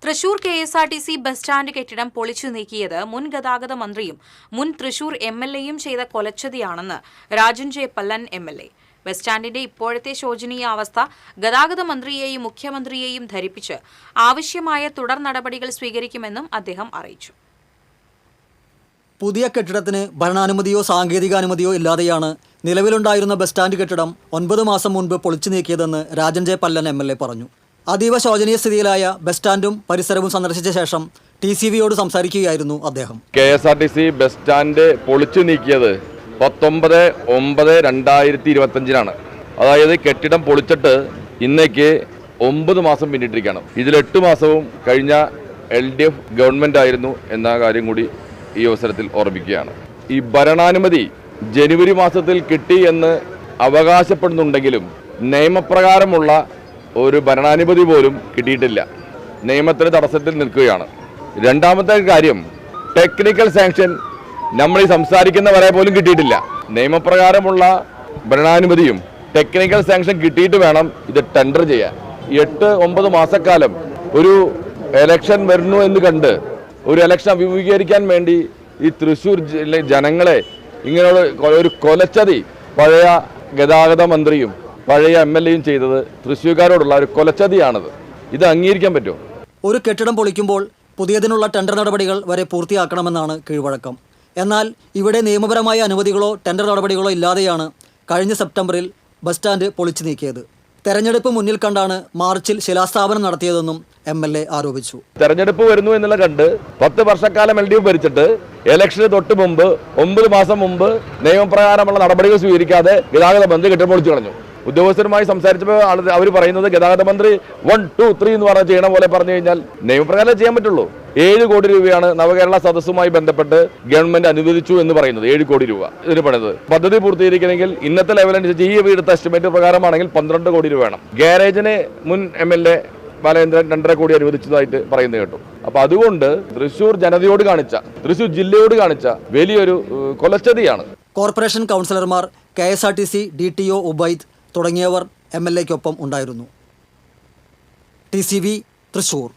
Thrissur KSRTC bus stand കെട്ടിടം പൊളിച്ചു നീക്കിയത് മുൻ ഗതാഗത മന്ത്രിയും മുൻ തൃശൂർ MLAയും ചെയ്ത കൊലച്ചതിയാണെന്ന് Rajan J Pallan MLA. Bus സ്റ്റാൻഡിന്റെ ഇപ്പോഴത്തെ ശോചനീയ അവസ്ഥ ഗതാഗത മന്ത്രിയെയും മുഖ്യമന്ത്രിയെയും ധരിപ്പിച്ച് ആവശ്യമായ തുടർ നടപടികൾ സ്വീകരിക്കുമെന്നും അദ്ദേഹം അറിയിച്ചു. പുതിയ കെട്ടിടത്തിന് ഭരണാനുമതിയോ സാങ്കേതിക അനുമതിയോ ഇല്ലാതെയാണ് നിലവിലുണ്ടായിരുന്ന ബസ് സ്റ്റാൻഡ് കെട്ടിടം 9 മാസം മുൻപ് പൊളിച്ചു നീക്കിയതെന്ന് രാജൻ ജെ പല്ലൻ MLA പറഞ്ഞു. അതീവ ശോചനീയ സ്ഥിതിയിലായ ബസ് സ്റ്റാൻഡും പരിസരവും സന്ദർശിച്ച ശേഷം TCVയോട് സംസാരിക്കുകയായിരുന്നു അദ്ദേഹം. KSRTC ബസ് സ്റ്റാൻഡ് പൊളിച്ചു നീക്കിയത് 19/9/2025 അതായത് കെട്ടിടം പൊളിച്ചിട്ട് ഇന്നേക്ക് 9 മാസം പിന്നിട്ടിരിക്കുകയാണ്. ഇതിൽ 8 മാസവും കഴിഞ്ഞ LDF ഗവൺമെന്റ് ആയിരുന്നു എന്ന കാര്യം കൂടി ഈ അവസരത്തിൽ ഓർമ്മിക്കുകയാണ്. ഈ ഭരണാനുമതി ജനുവരി മാസത്തിൽ കിട്ടി എന്ന് അവകാശപ്പെടുന്നുണ്ടെങ്കിലും നിയമപ്രകാരമുള്ള ഒരു ഭരണാനുമതി പോലും കിട്ടിയിട്ടില്ല. നിയമത്തിന് തടസ്സത്തിൽ നിൽക്കുകയാണ്. രണ്ടാമത്തെ കാര്യം, ടെക്നിക്കൽ സാങ്ഷൻ നമ്മൾ ഈ സംസാരിക്കുന്നവരെ പോലും കിട്ടിയിട്ടില്ല. നിയമപ്രകാരമുള്ള ഭരണാനുമതിയും ടെക്നിക്കൽ സാങ്ഷൻ കിട്ടിയിട്ട് വേണം ഇത് ടെൻഡർ ചെയ്യാൻ. 8-9 മാസക്കാലം ഒരു എലക്ഷൻ വരുന്നു എന്ന് കണ്ട് ഒരു എലക്ഷൻ അഭിമുഖീകരിക്കാൻ വേണ്ടി ഈ തൃശ്ശൂർ ജനങ്ങളെ ഇങ്ങനെയുള്ള ഒരു കൊലച്ചതി പഴയ ഗതാഗത മന്ത്രിയും പഴയ MLAയും ചെയ്തത് തൃശ്ശൂർക്കാരോടുള്ള ഒരു കൊലച്ചതിയാണത്. ഇത് അംഗീകരിക്കാൻ പറ്റുമോ? ഒരു കെട്ടിടം പൊളിക്കുമ്പോൾ പുതിയതിനുള്ള ടെൻഡർ നടപടികൾ വരെ പൂർത്തിയാക്കണമെന്നാണ് കീഴ്വഴക്കം. എന്നാൽ ഇവിടെ നിയമപരമായ അനുമതികളോ ടെൻഡർ നടപടികളോ ഇല്ലാതെയാണ് കഴിഞ്ഞ സെപ്റ്റംബറിൽ ബസ് സ്റ്റാൻഡ് പൊളിച്ചു നീക്കിയത്. തെരഞ്ഞെടുപ്പ് മുന്നിൽ കണ്ടാണ് മാർച്ചിൽ ശിലാസ്ഥാപനം നടത്തിയതെന്നും MLA ആരോപിച്ചു. തെരഞ്ഞെടുപ്പ് വരുന്നു എന്നുള്ള കണ്ട് 10 വർഷക്കാലം LDF ഭരിച്ചിട്ട് ഇലക്ഷന് തൊട്ട് മുമ്പ് 9 മാസം മുമ്പ് നിയമപ്രകാരമുള്ള നടപടികൾ സ്വീകരിക്കാതെ ഗതാഗത മന്ത്രി കെട്ടിടം പൊളിച്ചു കളഞ്ഞു. ഉദ്യോഗസ്ഥരുമായി സംസാരിച്ചപ്പോൾ അവർ പറയുന്നത് ഗതാഗത മന്ത്രി 1, 2, 3 എന്ന് പറഞ്ഞ ചെയ്യണ പോലെ പറഞ്ഞു കഴിഞ്ഞാൽ നിയമപ്രകാരം ചെയ്യാൻ പറ്റുള്ളൂ. 7 കോടി രൂപയാണ് നവകേരള സദസ്സുമായി ബന്ധപ്പെട്ട് ഗവൺമെന്റ് അനുവദിച്ചു എന്ന് പറയുന്നത്. 7 കോടി രൂപ ഇതിന് പണിത് പദ്ധതി പൂർത്തീകരിക്കണമെങ്കിൽ ഇന്നത്തെ ലെവലനുസരിച്ച് ഈ എടുത്ത എസ്റ്റിമേറ്റ് പ്രകാരമാണെങ്കിൽ 12 കോടി രൂപ വേണം. ഗാരേജിന് മുൻ MLA ബാലേന്ദ്രൻ 2.5 കോടി അനുവദിച്ചതായിട്ട് പറയുന്നത് കേട്ടു. അപ്പൊ അതുകൊണ്ട് തൃശ്ശൂർ ജനതയോട് കാണിച്ച, തൃശ്ശൂർ ജില്ലയോട് കാണിച്ച വലിയൊരു കൊലച്ചതിയാണ്. കോർപ്പറേഷൻ കൗൺസിലർമാർ, KSRTC DTO ഉബൈദ് തുടങ്ങിയവർ MLAയ്ക്കൊപ്പം ഉണ്ടായിരുന്നു. TCV തൃശ്ശൂർ.